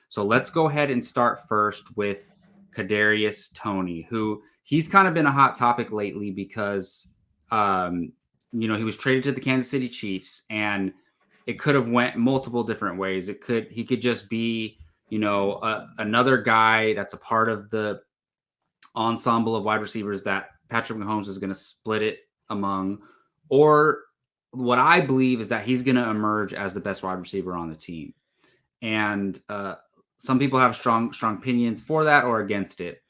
So let's go ahead and start first with Kadarius Toney, who he's kind of been a hot topic lately because, he was traded to the Kansas City Chiefs, and it could have went multiple different ways. He could just be, another guy that's a part of the ensemble of wide receivers that Patrick Mahomes is going to split it among, or what I believe is that he's going to emerge as the best wide receiver on the team. And some people have strong opinions for that or against it.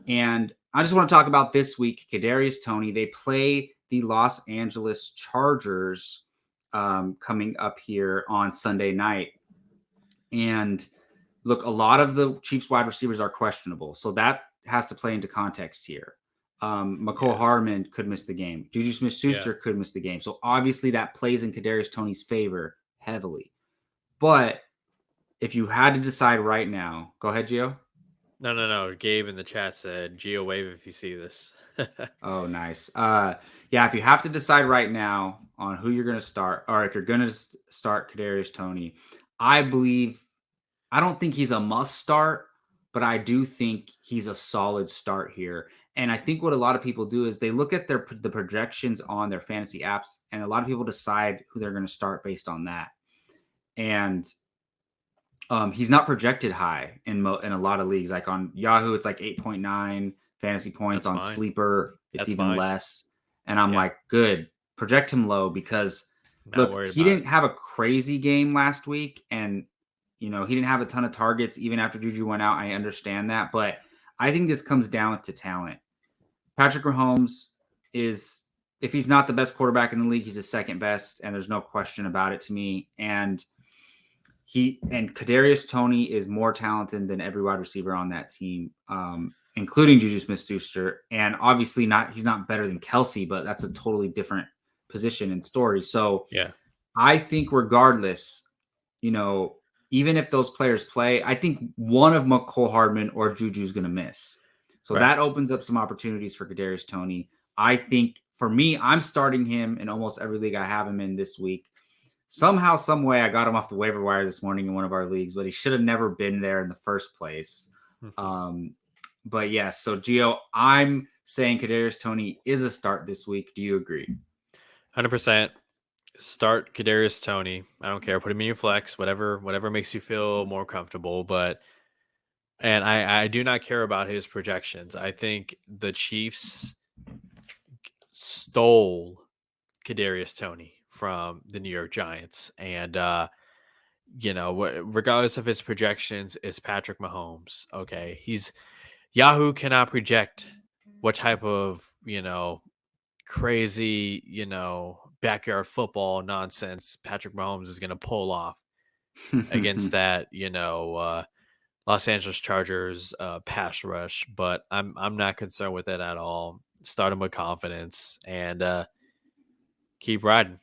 And I just want to talk about this week, Kadarius Toney. They play the Los Angeles Chargers coming up here on Sunday night. And look, a lot of the Chiefs wide receivers are questionable. So that has to play into context here. McCole Hardman could miss the game. Juju Smith-Schuster could miss the game. So obviously that plays in Kadarius Toney's favor heavily. But if you had to decide right now, go ahead, Gio. No. Gabe in the chat said, Gio, wave if you see this. Oh, nice. If you have to decide right now on who you're going to start, or if you're going to start Kadarius Toney, I don't think he's a must start, but I do think he's a solid start here. And I think what a lot of people do is they look at the projections on their fantasy apps, and a lot of people decide who they're going to start based on that. And he's not projected high in a lot of leagues. Like on Yahoo, it's like 8.9 fantasy points. That's on fine. Sleeper, it's even fine. Less. And I'm like, good, project him low because he didn't have a crazy game last week, and he didn't have a ton of targets even after Juju went out. I understand that, but I think this comes down to talent. Patrick Mahomes is, if he's not the best quarterback in the league, he's the second best, and there's no question about it to me. And Kadarius Toney is more talented than every wide receiver on that team, including Juju Smith-Schuster. And obviously he's not better than Kelsey, but that's a totally different position and story. So I think regardless, even if those players play, I think one of McCole Hardman or Juju is going to miss. So that opens up some opportunities for Kadarius Toney. I think for me, I'm starting him in almost every league I have him in this week. Somehow, some way, I got him off the waiver wire this morning in one of our leagues, but he should have never been there in the first place. But yes, so Gio, I'm saying Kadarius Toney is a start this week. Do you agree? 100%. Start Kadarius Toney. I don't care. Put him in your flex, whatever makes you feel more comfortable. And I do not care about his projections. I think the Chiefs stole Kadarius Toney from the New York Giants. And, regardless of his projections, is Patrick Mahomes. Okay. Yahoo cannot project what type of, crazy, backyard football nonsense Patrick Mahomes is going to pull off against that, Los Angeles Chargers pass rush. But I'm not concerned with it at all. Start him with confidence and keep riding.